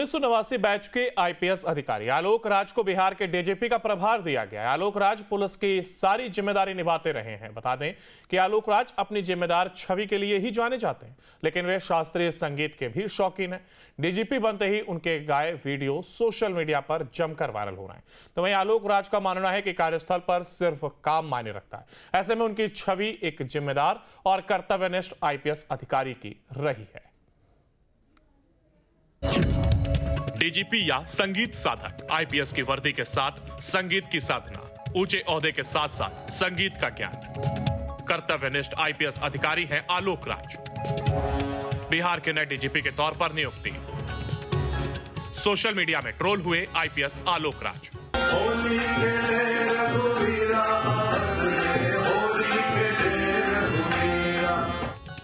1989 batch के IPS अधिकारी आलोक राज को बिहार के डीजीपी का प्रभार दिया गया है। आलोक राज पुलिस की सारी जिम्मेदारी निभाते रहे हैं। बता दें कि आलोक राज अपनी जिम्मेदार छवि के लिए ही जाने जाते हैं, लेकिन वे शास्त्रीय संगीत के भी शौकीन हैं। डीजीपी बनते ही उनके गाए वीडियो सोशल मीडिया पर जमकर वायरल हो रहे हैं। तो वहीं आलोक राज का मानना है कि कार्यस्थल पर सिर्फ काम मायने रखता है। ऐसे में उनकी छवि एक जिम्मेदार और कर्तव्यनिष्ठ आईपीएस अधिकारी की रही है। डीजीपी या संगीत साधक, आईपीएस की वर्दी के साथ संगीत की साधना, ऊंचे ओहदे के साथ साथ संगीत का ज्ञान। कर्तव्यनिष्ठ आईपीएस अधिकारी हैं आलोक राज। बिहार के नए डीजीपी के तौर पर नियुक्ति। सोशल मीडिया में ट्रोल हुए आईपीएस आलोक राज।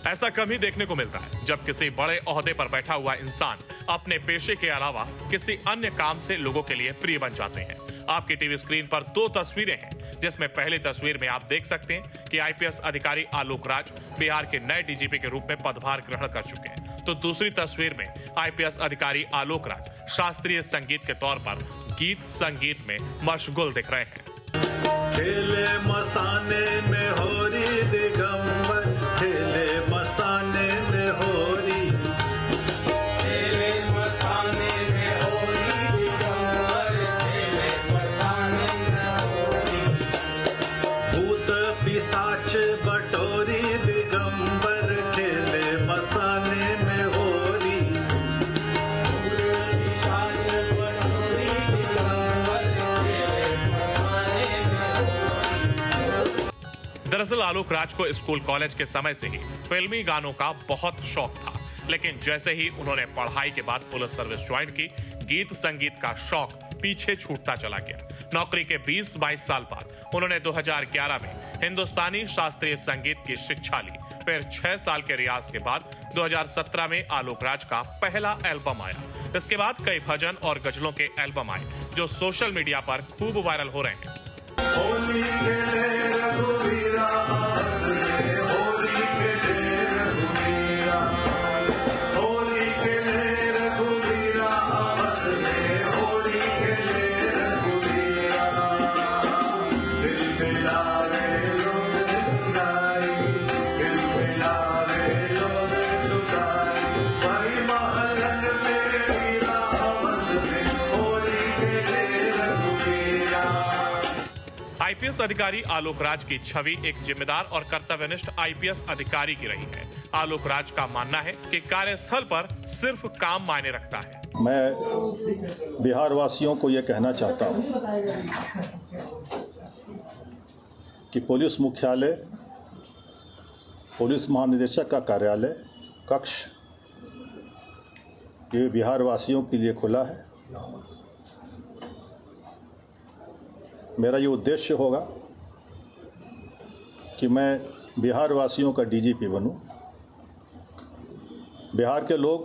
ऐसा कम ही देखने को मिलता है जब किसी बड़े ओहदे पर बैठा हुआ इंसान अपने पेशे के अलावा किसी अन्य काम से लोगों के लिए प्रिय बन जाते हैं। आपकी टीवी स्क्रीन पर दो तस्वीरें हैं, जिसमें पहली तस्वीर में आप देख सकते हैं कि आईपीएस अधिकारी आलोक राज बिहार के नए डीजीपी के रूप में पदभार ग्रहण कर चुके हैं। तो दूसरी तस्वीर में आईपीएस अधिकारी आलोक राज शास्त्रीय संगीत के तौर पर गीत संगीत में मशगूल दिख रहे हैं। खेले मसाने में होरी दिगंबर, खेले मसाने में होरी, खेले मसाने में होरी दिगंबर, खेले मसाने में होरी। भूत पिशाच बटोरी दिगंबर, खेले मसाने में होरी। भूत पिशाच बटोरी दिगंबर, खेले मसाने में होरी। दरअसल आलोक राज को स्कूल कॉलेज के समय से ही फिल्मी गानों का बहुत शौक था, लेकिन जैसे ही उन्होंने पढ़ाई के बाद पुलिस सर्विस ज्वाइन की, गीत संगीत का शौक पीछे छूटता चला गया। नौकरी के 20-22 साल बाद उन्होंने 2011 में हिंदुस्तानी शास्त्रीय संगीत की शिक्षा ली। फिर 6 साल के रियाज के बाद 2017 में आलोक राज का पहला एल्बम आया। इसके बाद कई भजन और गजलों के एल्बम आए जो सोशल मीडिया पर खूब वायरल हो रहे हैं। होली खेले रघुवीरा, होली खेले रघुवीरा, होली खेले रघुवीरा, होली खेले रघुवीरा। दिल मिलावे लोग लुटाई, दिल मिलावे लोग लुटाई। भाई महलन में वीरा अवध में, होली खेले रघुवीरा। आईपीएस अधिकारी आलोक राज की छवि एक जिम्मेदार और कर्तव्यनिष्ठ आईपीएस अधिकारी की रही है। आलोक राज का मानना है कि कार्यस्थल पर सिर्फ काम मायने रखता है। मैं बिहार वासियों को यह कहना चाहता हूं कि पुलिस मुख्यालय, पुलिस महानिदेशक का कार्यालय कक्ष ये बिहार वासियों के लिए खुला है। मेरा ये उद्देश्य होगा कि मैं बिहार वासियों का डीजीपी बनूं। बिहार के लोग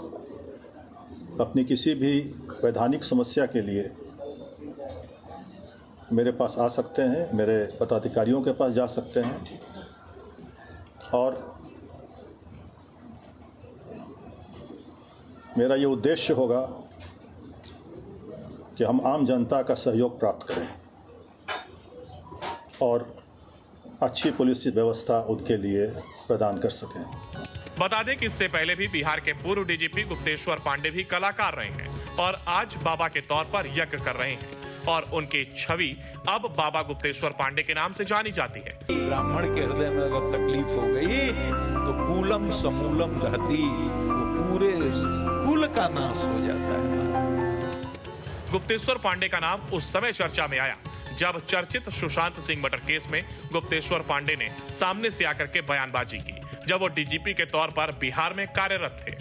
अपनी किसी भी वैधानिक समस्या के लिए मेरे पास आ सकते हैं, मेरे पदाधिकारियों के पास जा सकते हैं और मेरा ये उद्देश्य होगा कि हम आम जनता का सहयोग प्राप्त करें और अच्छी पुलिस व्यवस्था उनके लिए प्रदान कर सकें। बता दें कि इससे पहले भी बिहार के पूर्व डीजीपी गुप्तेश्वर पांडे भी कलाकार रहे हैं और आज बाबा के तौर पर यज्ञ कर रहे हैं और उनकी छवि अब बाबा गुप्तेश्वर पांडे के नाम से जानी जाती है। ब्राह्मण के हृदय में अगर तकलीफ हो गई तो कूलम समूलम दहती, वो पूरे कुल का नाश हो जाता है। गुप्तेश्वर पांडे का नाम उस समय चर्चा में आया जब चर्चित सुशांत सिंह मर्डर केस में गुप्तेश्वर पांडे ने सामने से आकर के बयानबाजी की, जब वो डीजीपी के तौर पर बिहार में कार्यरत थे।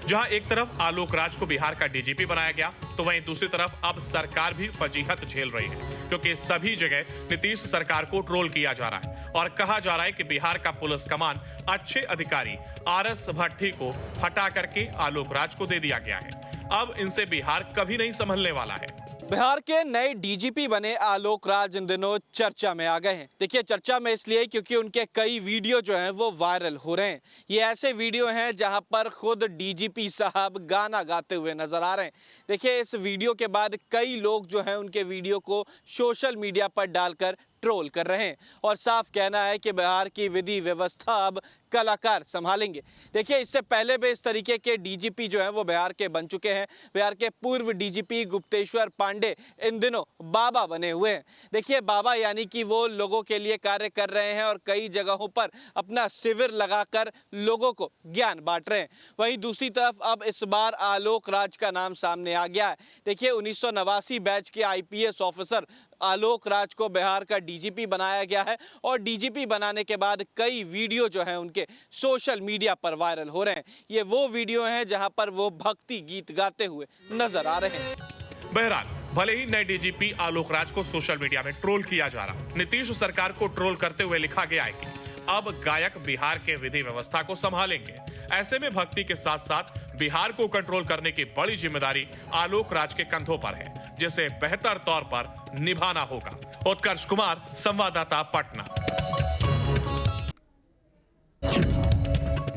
जहां एक तरफ आलोक राज को बिहार का डीजीपी बनाया गया, तो वहीं दूसरी तरफ अब सरकार भी फजीहत झेल रही है, क्योंकि सभी जगह नीतीश सरकार को ट्रोल किया जा रहा है और कहा जा रहा है कि बिहार का पुलिस कमान अच्छे अधिकारी आरएस भट्टी को हटा करके आलोक राज को दे दिया गया है। अब इनसे बिहार कभी नहीं संभलने वाला है। बिहार के नए डीजीपी बने आलोक राज इन दिनों चर्चा में आ गए हैं। देखिए चर्चा में इसलिए क्योंकि उनके कई वीडियो जो हैं वो वायरल हो रहे हैं। ये ऐसे वीडियो हैं जहां पर खुद डीजीपी साहब गाना गाते हुए नजर आ रहे हैं। देखिए इस वीडियो के बाद कई लोग जो हैं उनके वीडियो को सोशल मीडिया पर डालकर ट्रोल कर रहे हैं और साफ कहना है कि बिहार की विधि व्यवस्था अब कलाकार संभालेंगे। देखिए इससे पहले भी इस तरीके के डीजीपी जो हैं वो बिहार के बन चुके हैं। बिहार के पूर्व डीजीपी गुप्तेश्वर पांडे इन दिनों बाबा बने हुए हैं। देखिए बाबा यानी कि वो लोगों के लिए कार्य कर रहे हैं और कई जगहों पर अपना शिविर लगाकर लोगों को ज्ञान बांट रहे हैं। वहीं दूसरी तरफ अब इस बार आलोक राज का नाम सामने आ गया है। देखिए 1989 बैच के IPS ऑफिसर आलोक राज को बिहार का डीजीपी बनाया गया है और डीजीपी बनाने के बाद कई वीडियो जो हैं उनके सोशल मीडिया पर वायरल हो रहे हैं। ये वो वीडियो हैं जहां पर वो भक्ति गीत गाते हुए नजर आ रहे हैं। बहरहाल भले ही नए डीजीपी आलोक राज को सोशल मीडिया में ट्रोल किया जा रहा, नीतीश सरकार को ट्रोल करते हुए लिखा गया है कि अब गायक बिहार के विधि व्यवस्था को संभालेंगे। ऐसे में भक्ति के साथ साथ बिहार को कंट्रोल करने की बड़ी जिम्मेदारी आलोक राज के कंधों पर है, जिसे बेहतर तौर पर निभाना होगा। उत्कर्ष कुमार, संवाददाता, पटना।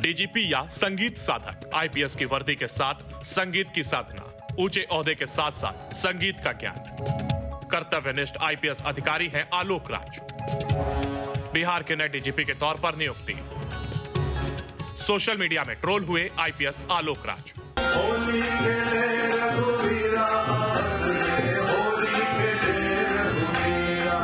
डीजीपी या संगीत साधक, IPS की वर्दी के साथ संगीत की साधना, ऊंचे ओहदे के साथ साथ संगीत का ज्ञान। कर्तव्यनिष्ठ IPS अधिकारी हैं आलोक राज। बिहार के नए डीजीपी के तौर पर नियुक्ति। सोशल मीडिया में ट्रोल हुए IPS आलोक राज। होली खेले रघुवीरा रे, होली खेले रघुवीरा।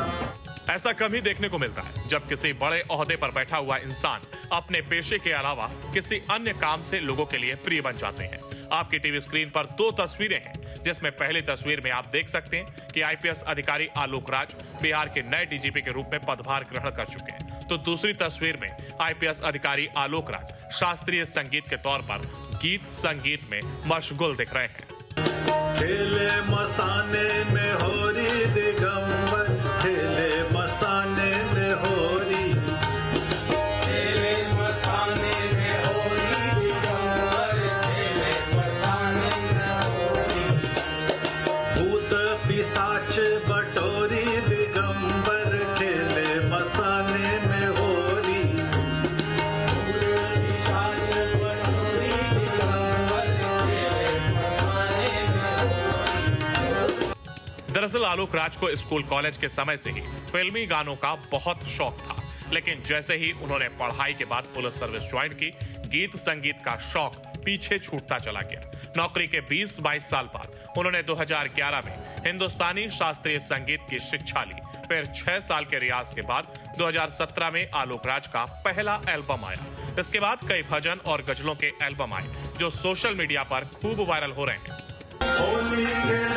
ऐसा कम ही देखने को मिलता है जब किसी बड़े ओहदे पर बैठा हुआ इंसान अपने पेशे के अलावा किसी अन्य काम से लोगों के लिए प्रिय बन जाते हैं। आपकी टीवी स्क्रीन पर 2 तस्वीरें हैं, जिसमें पहली तस्वीर में आप देख सकते हैं कि IPS अधिकारी आलोक राज बिहार के नए डीजीपी के रूप में पदभार ग्रहण कर चुके हैं, तो दूसरी तस्वीर में IPS अधिकारी आलोक राज शास्त्रीय संगीत के तौर पर गीत संगीत में मशगूल दिख रहे हैं। खेले मसाने में होरी दिगंबर, खेले मसाने में होरी। खेले मसाने में होली दिगंबर, खेले मसाने में होली। भूत पिशाच बटोरी दिगंबर, खेले मसाने में होरी। भूत पिशाच बटोरी दिगंबर, खेले मसाने में होली। दरअसल आलोक राज को स्कूल कॉलेज के समय से ही फिल्मी गानों का बहुत शौक था, लेकिन जैसे ही उन्होंने पढ़ाई के बाद पुलिस सर्विस ज्वाइन की, गीत संगीत का शौक पीछे छूटता चला गया। नौकरी के 20-22 साल बाद उन्होंने 2011 में हिंदुस्तानी शास्त्रीय संगीत की शिक्षा ली। फिर 6 साल के रियाज के बाद 2017 में आलोक राज का पहला एल्बम आया। इसके बाद कई भजन और गजलों के एल्बम आए जो सोशल मीडिया पर खूब वायरल हो रहे हैं। होली खेले